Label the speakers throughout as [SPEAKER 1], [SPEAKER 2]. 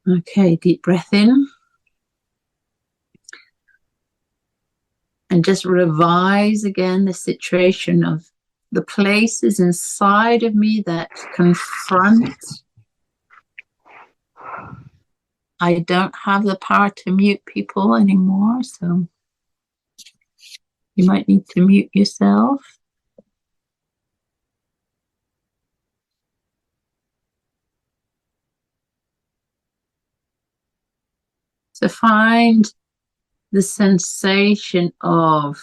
[SPEAKER 1] Okay, deep breath in. And just revise again the situation of the places inside of me that confront. I don't have the power to mute people anymore, so you might need to mute yourself. So find the sensation of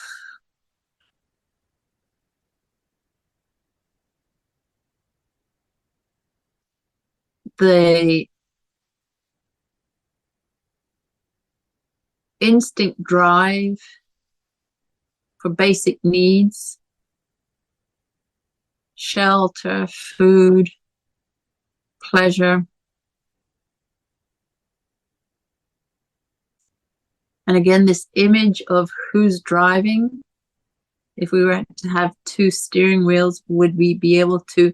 [SPEAKER 1] the instinct drive for basic needs, shelter, food, pleasure. And again, this image of who's driving. If we were to have two steering wheels, would we be able to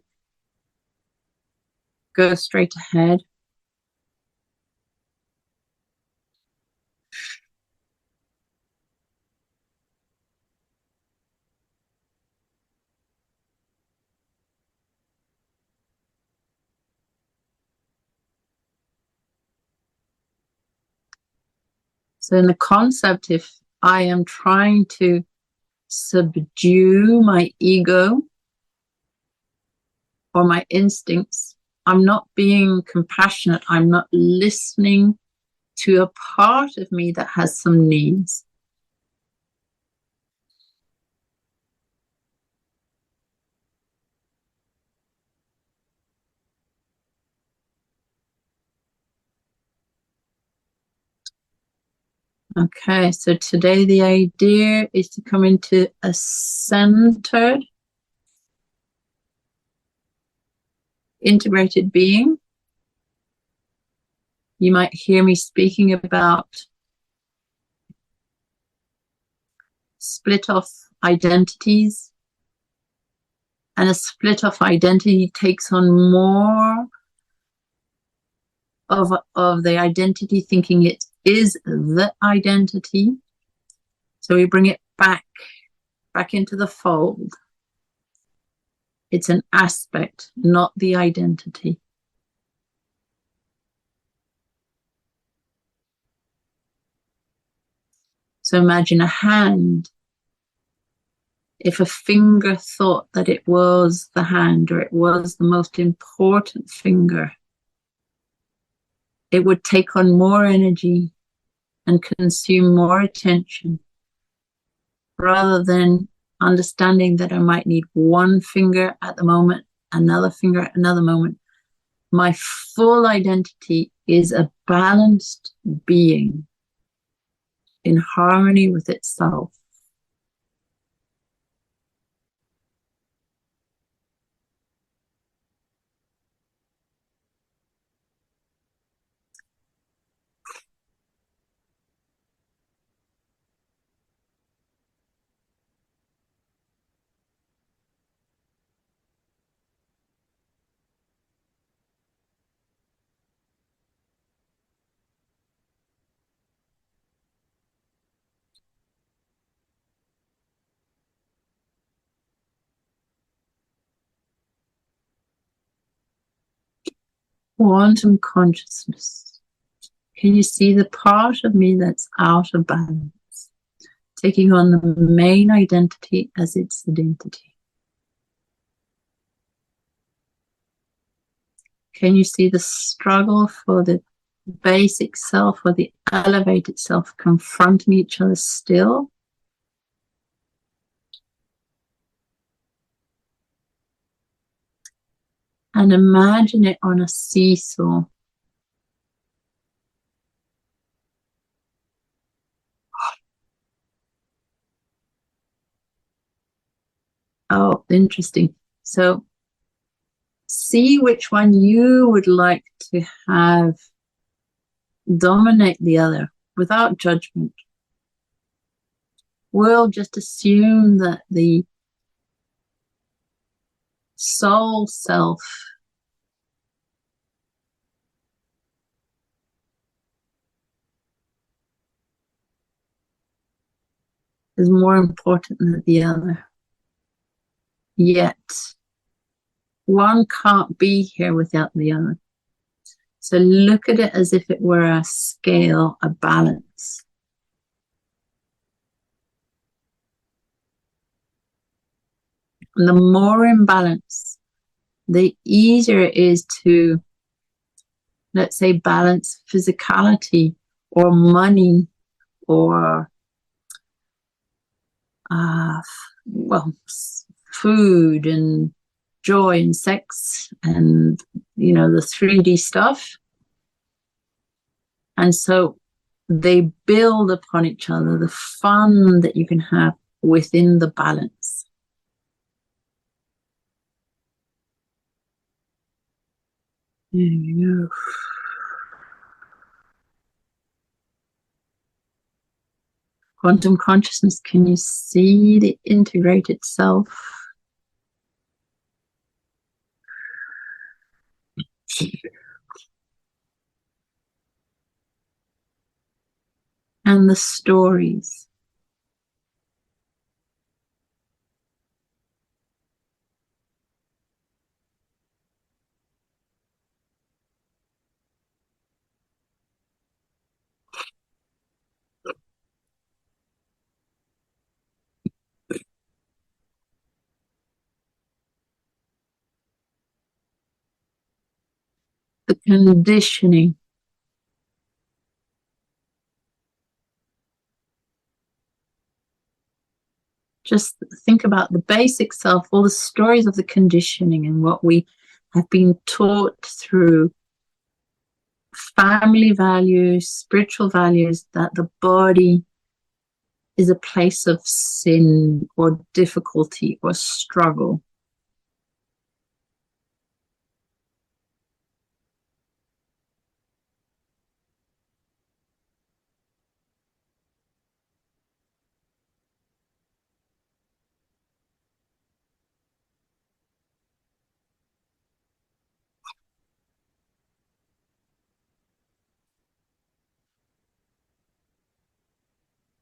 [SPEAKER 1] go straight ahead? So in the concept, if I am trying to subdue my ego or my instincts, I'm not being compassionate. I'm not listening to a part of me that has some needs. Okay, so today the idea is to come into a centered, integrated being. You might hear me speaking about split off identities, and a split off identity takes on more of the identity, thinking it is the identity. So we bring it back into the fold. It's an aspect, not the identity. So imagine a hand. If a finger thought that it was the hand, or it was the most important finger, it would take on more energy and consume more attention, rather than understanding that I might need one finger at the moment, another finger at another moment. My full identity is a balanced being in harmony with itself. Quantum consciousness. Can you see the part of me that's out of balance, taking on the main identity as its identity? Can you see the struggle for the basic self or the elevated self confronting each other still? And imagine it on a seesaw. Oh, interesting. So see which one you would like to have dominate the other without judgment. We'll just assume that the soul self is more important than the other. Yet, one can't be here without the other. So look at it as if it were a scale, a balance. And the more in balance, the easier it is to, let's say, balance physicality or money or, food and joy and sex and, the 3D stuff. And so they build upon each other, the fun that you can have within the balance. There you go. Quantum consciousness, can you see the integrated self? And the stories. The conditioning. Just think about the basic self, all the stories of the conditioning and what we have been taught through family values, spiritual values, that the body is a place of sin or difficulty or struggle.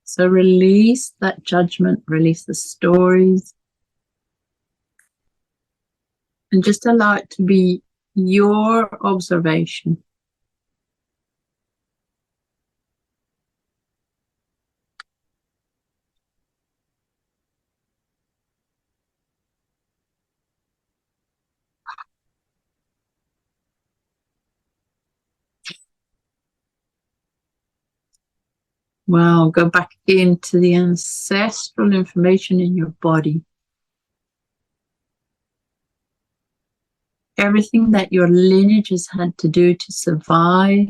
[SPEAKER 1] So release that judgment, release the stories, and just allow it to be your observation. Wow, go back into the ancestral information in your body. Everything that your lineage has had to do to survive.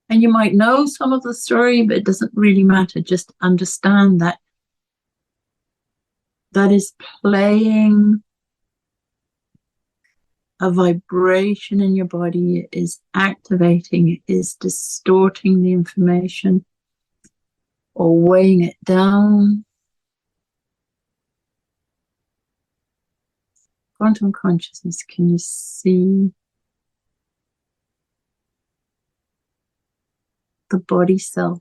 [SPEAKER 1] And you might know some of the story, but it doesn't really matter. Just understand that that is playing a vibration in your body. It is activating, it is distorting the information or weighing it down. Quantum consciousness, can you see the body self?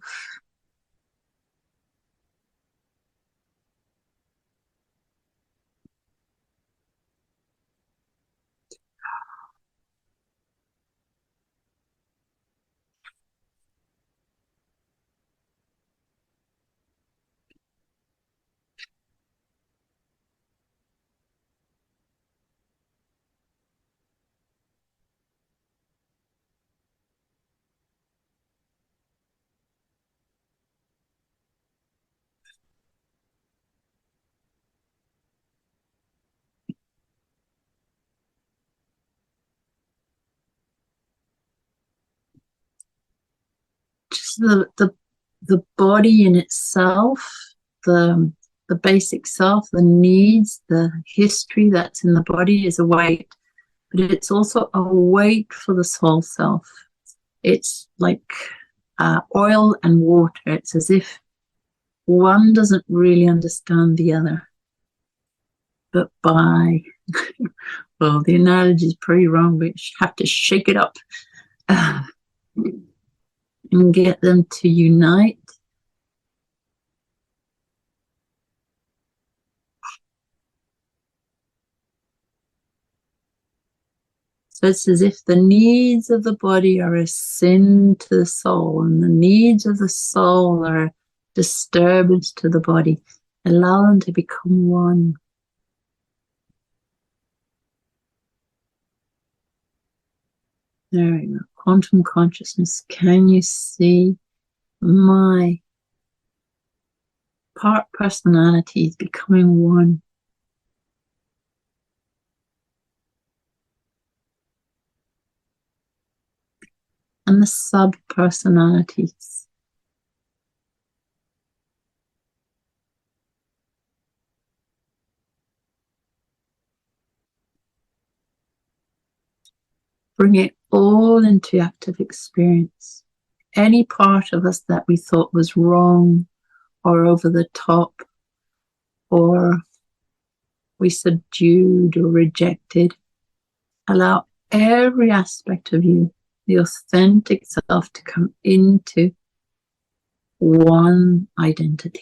[SPEAKER 1] Just the body in itself, the basic self, the needs, the history that's in the body is a weight, but it's also a weight for the soul self. It's like oil and water. It's as if one doesn't really understand the other. but by, well, the analogy is pretty wrong, but you have to shake it up and get them to unite. So it's as if the needs of the body are a sin to the soul, and the needs of the soul are a disturbance to the body. Allow them to become one. There we go. Quantum consciousness. Can you see my part personality is becoming one? And the sub-personalities. Bring it all into active experience. Any part of us that we thought was wrong or over the top, or we subdued or rejected, allow every aspect of you, the authentic self, to come into one identity.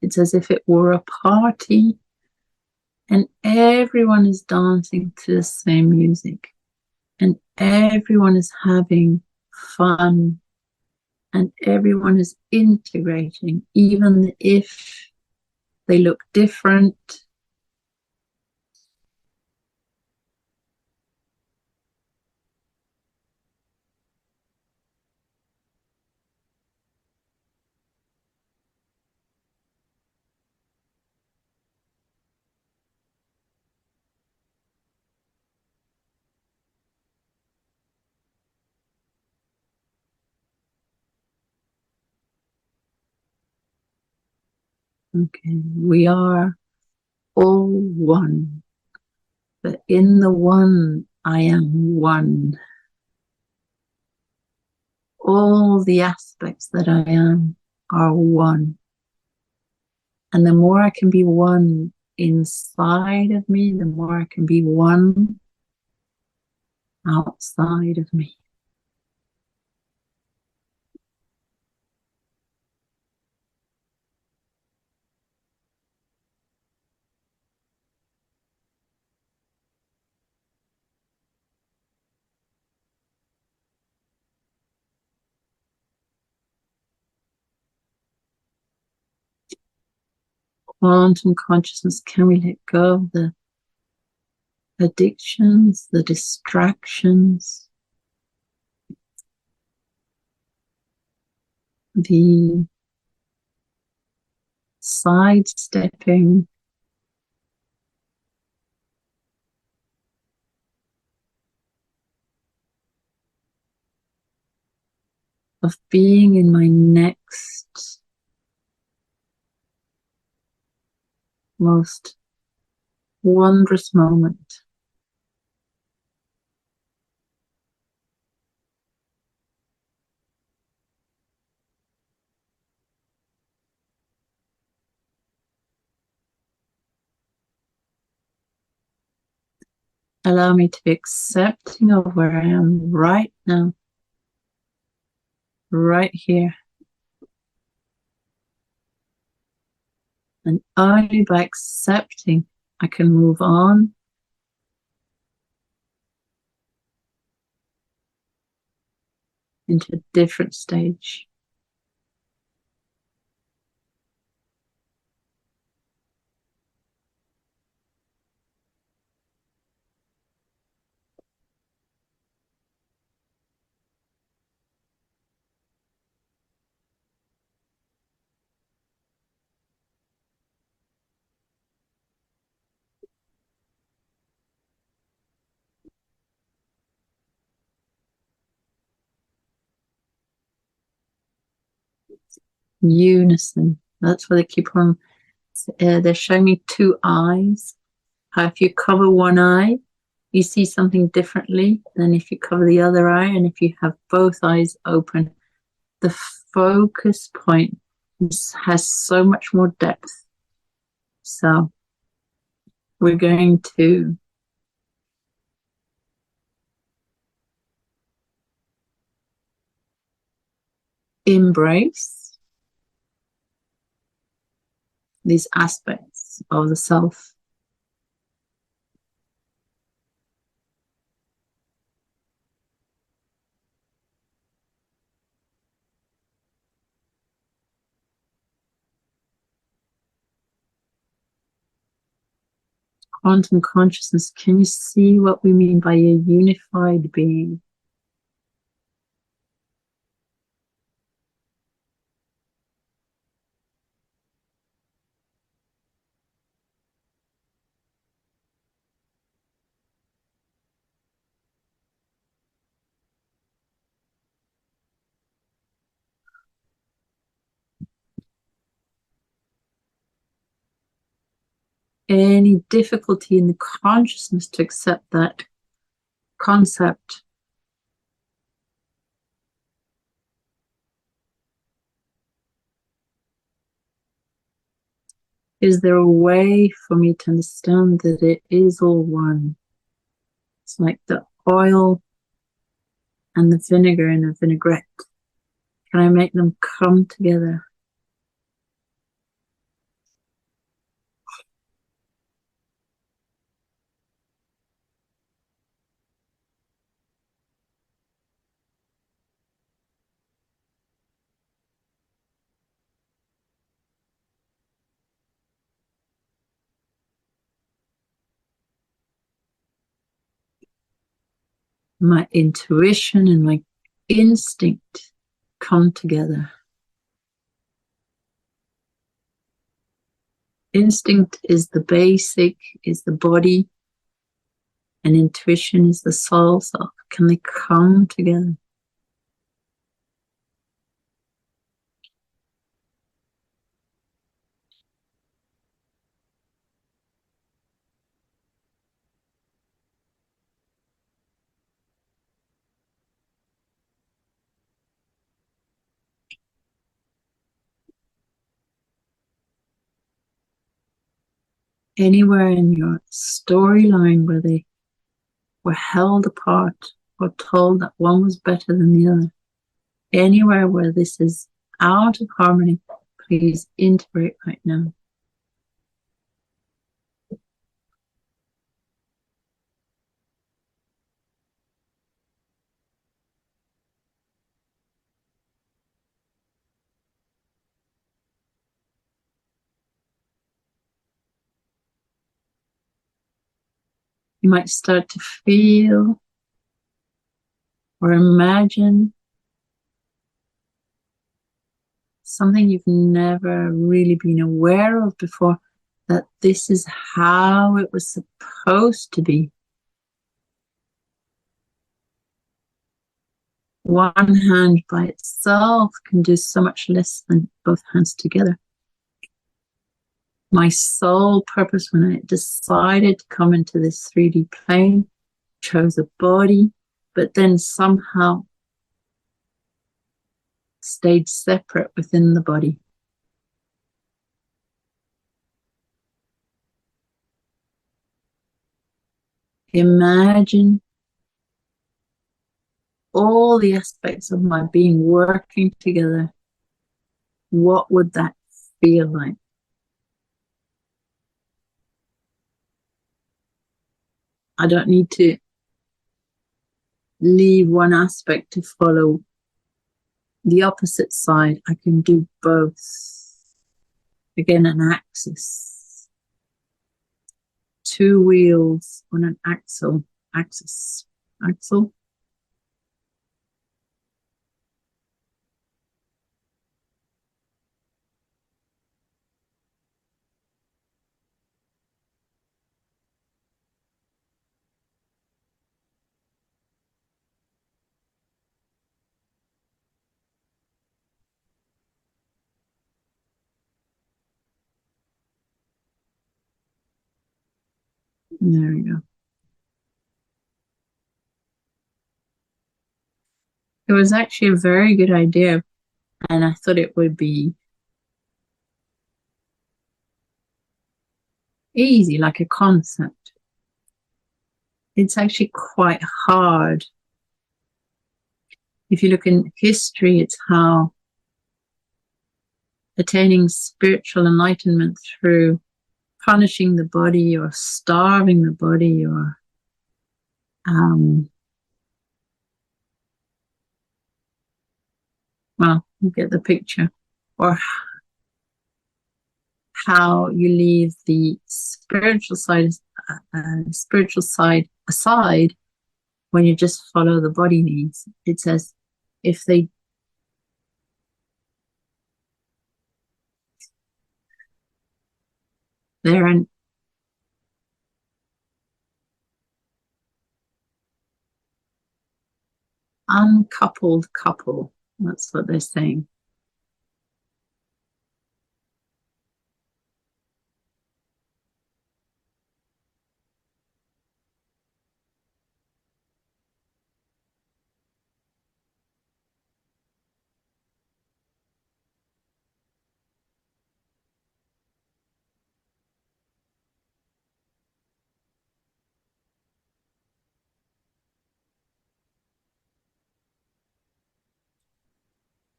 [SPEAKER 1] It's as if it were a party and everyone is dancing to the same music and everyone is having fun and everyone is integrating, even if they look different. Okay, we are all one, but in the one, I am one. All the aspects that I am are one. And the more I can be one inside of me, the more I can be one outside of me. Quantum consciousness, can we let go of the addictions, the distractions, the sidestepping, of being in my next most wondrous moment. Allow me to be accepting of where I am right now, right here. And only by accepting, I can move on into a different stage. Unison. That's why they keep on, they're showing me two eyes. How if you cover one eye, you see something differently than if you cover the other eye. And if you have both eyes open, the focus point has so much more depth. So we're going to embrace these aspects of the self. Quantum consciousness, can you see what we mean by a unified being? Any difficulty in the consciousness to accept that concept? Is there a way for me to understand that it is all one? It's like the oil and the vinegar in a vinaigrette. Can I make them come together? My intuition and my instinct come together. Instinct is the basic, is the body, and intuition is the soul self. Can they come together? Anywhere in your storyline where they were held apart or told that one was better than the other, anywhere where this is out of harmony, please integrate right now. You might start to feel or imagine something you've never really been aware of before, that this is how it was supposed to be. One hand by itself can do so much less than both hands together. My sole purpose when I decided to come into this 3D plane, chose a body, but then somehow stayed separate within the body. Imagine all the aspects of my being working together. What would that feel like? I don't need to leave one aspect to follow the opposite side. I can do both. Again, an axis. Two wheels on an axle. Axis. Axle. There we go. It was actually a very good idea, and I thought it would be easy, like a concept. It's actually quite hard. If you look in history, it's how attaining spiritual enlightenment through punishing the body or starving the body or well, you get the picture, or how you leave the spiritual side aside when you just follow the body needs. It says if they're an uncoupled couple, that's what they're saying.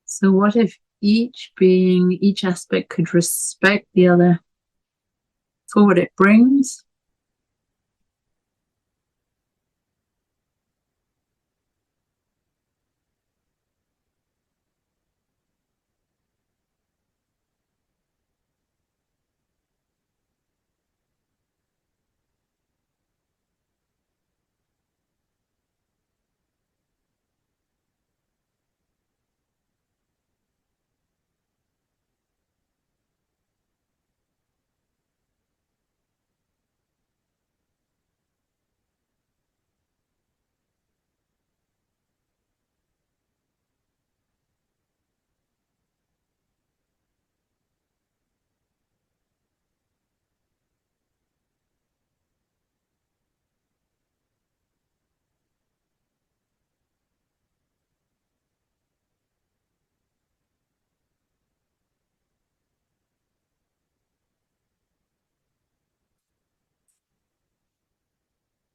[SPEAKER 1] So what if each being, each aspect could respect the other for what it brings?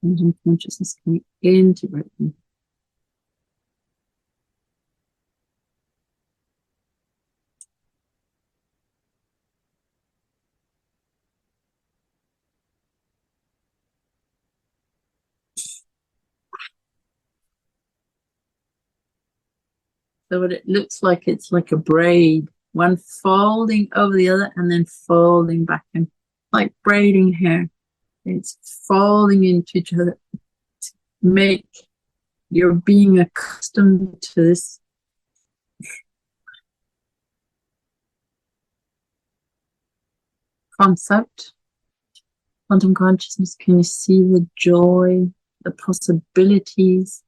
[SPEAKER 1] And consciousness can integrate them. So what it looks like, it's like a braid, one folding over the other and then folding back in, like braiding hair. It's folding into each other to make your being accustomed to this concept. Quantum consciousness, can you see the joy, the possibilities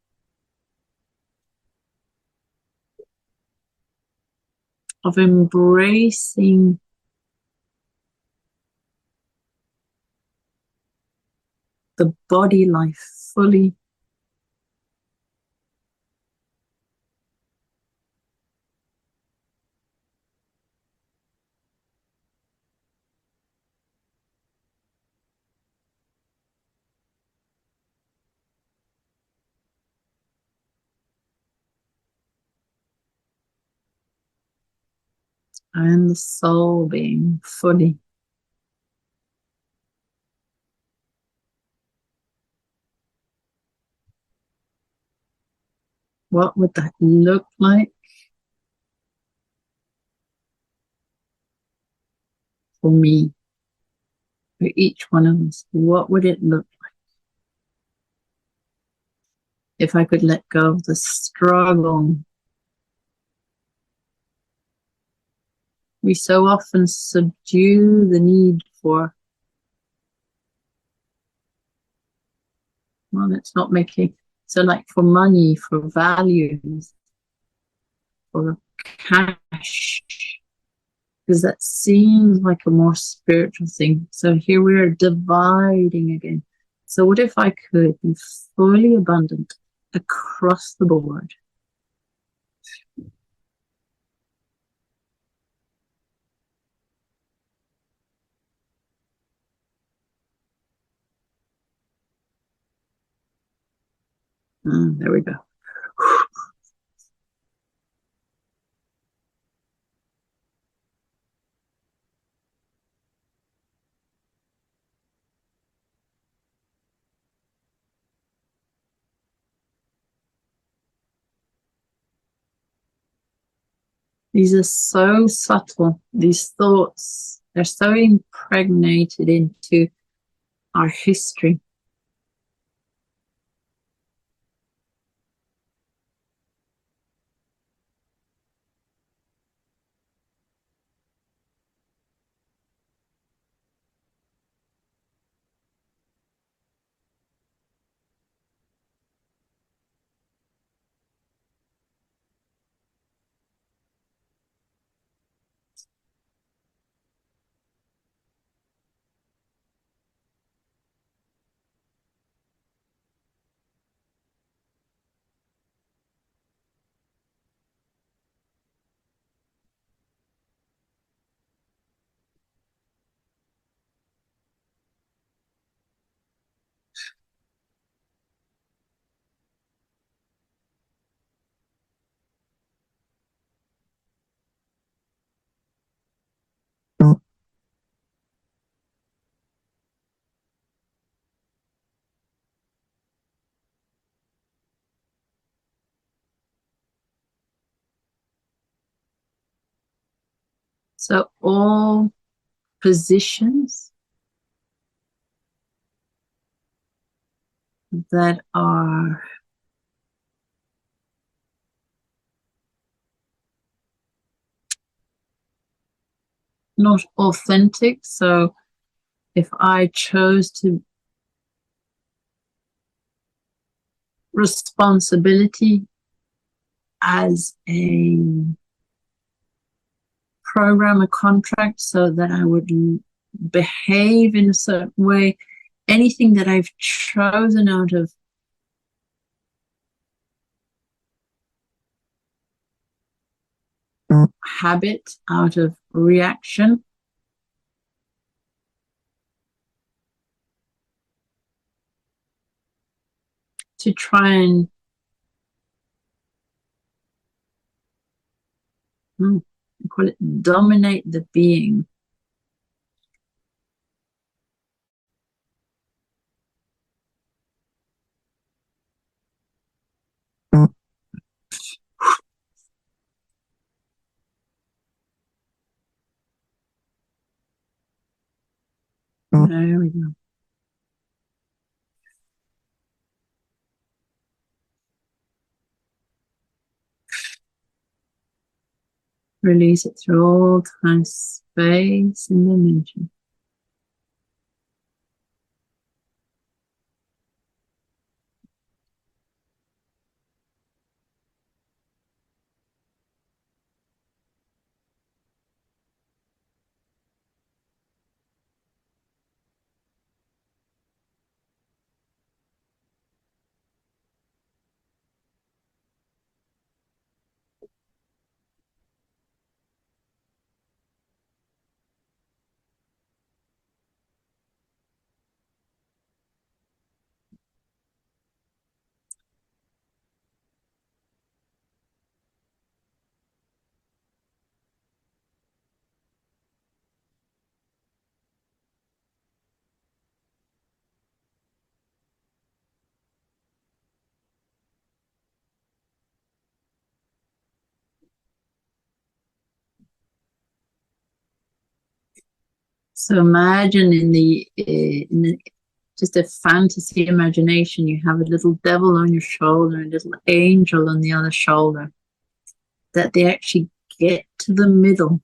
[SPEAKER 1] of embracing the body life fully? And the soul being fully. What would that look like for me, for each one of us? What would it look like if I could let go of the struggle? We so often subdue the need for, well, it's not making, so like for money, for values, for cash, because that seems like a more spiritual thing. So here we are dividing again. So what if I could be fully abundant across the board? There we go. These are so subtle. These thoughts, they're so impregnated into our history. So all positions that are not authentic. So if I chose to responsibility as a program, a contract, so that I would behave in a certain way, anything that I've chosen out of habit, out of reaction, to try and call it dominate the being. There we go. Release it through all time, space, and dimension. So imagine in the just a fantasy imagination, you have a little devil on your shoulder, a little angel on the other shoulder, that they actually get to the middle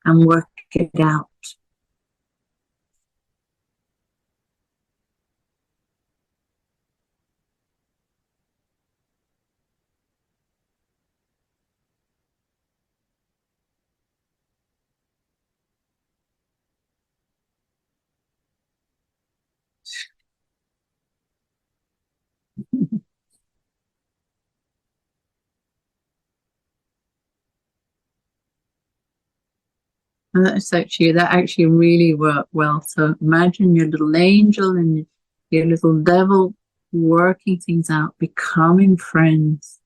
[SPEAKER 1] and work it out. And that actually really worked well. So imagine your little angel and your little devil working things out, becoming friends.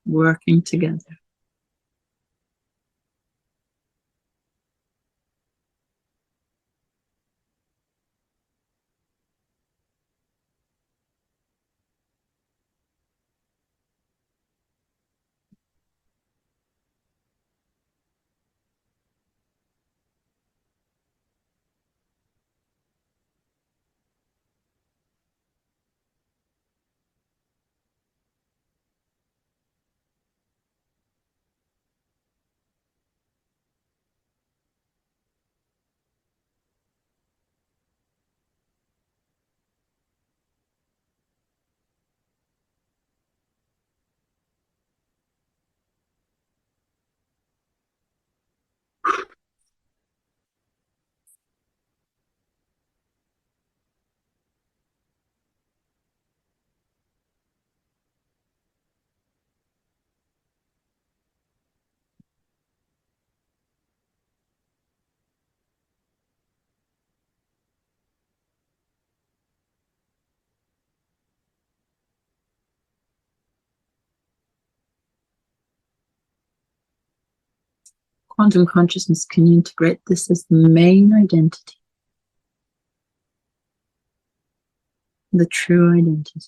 [SPEAKER 1] Working together. Quantum consciousness can integrate this as the main identity, the true identity.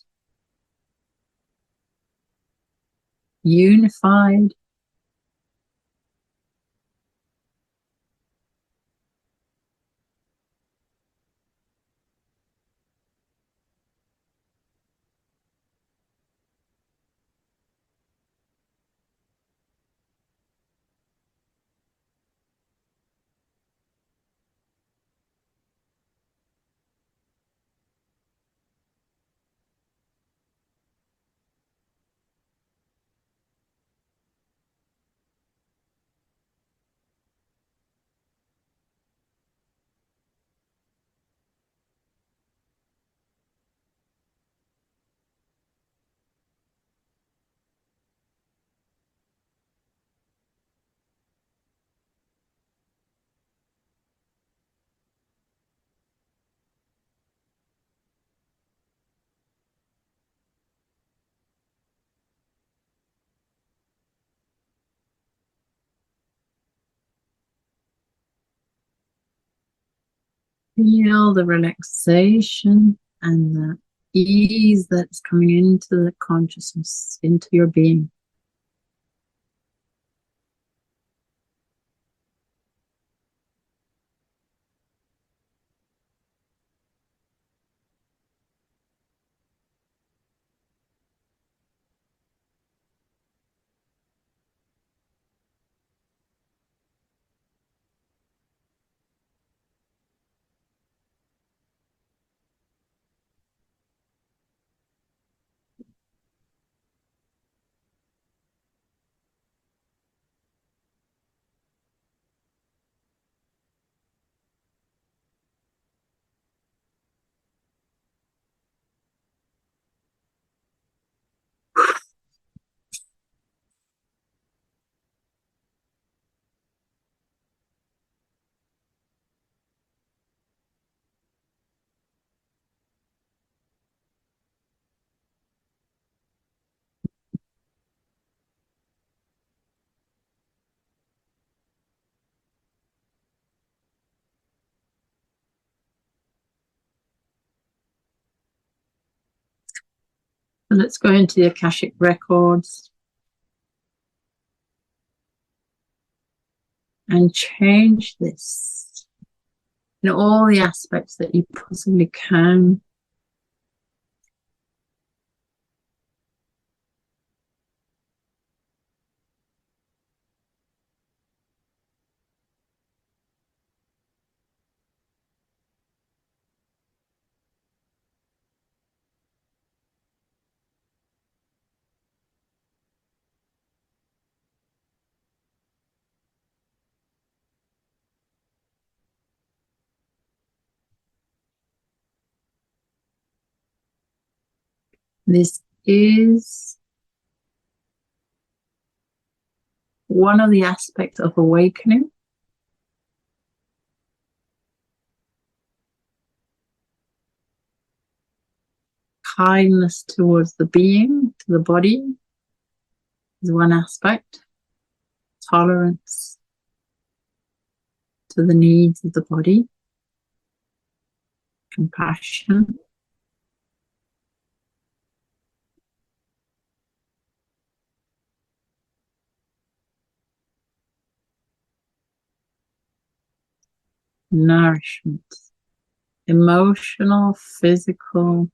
[SPEAKER 1] Unified, feel the relaxation and the ease that's coming into the consciousness, into your being. So let's go into the Akashic records and change this in all the aspects that you possibly can. This is one of the aspects of awakening. Kindness towards the being, to the body, is one aspect. Tolerance to the needs of the body. Compassion. Nourishment. Emotional, physical,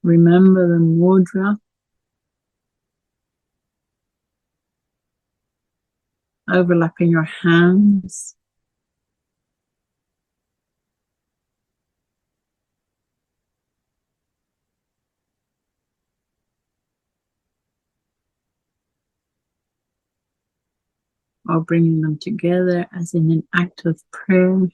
[SPEAKER 1] remember the mudra, overlapping your hands. Or bringing them together as in an act of prayer.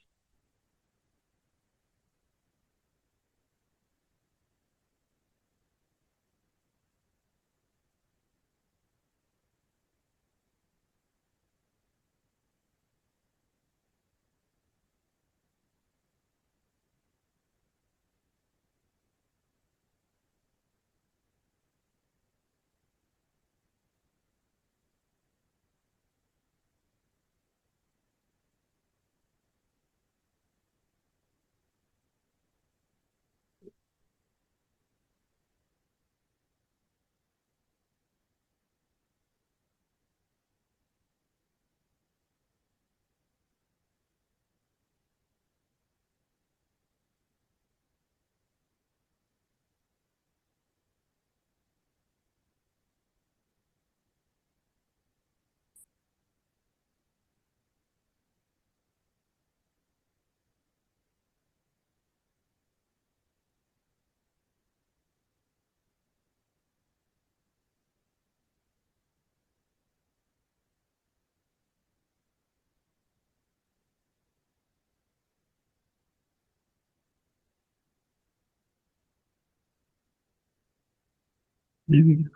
[SPEAKER 1] There we go.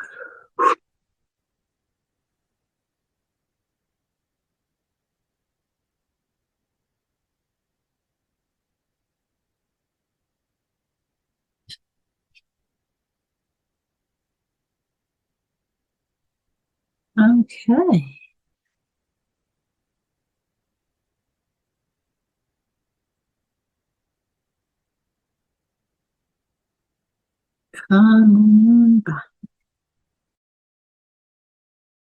[SPEAKER 1] Okay. Come on back.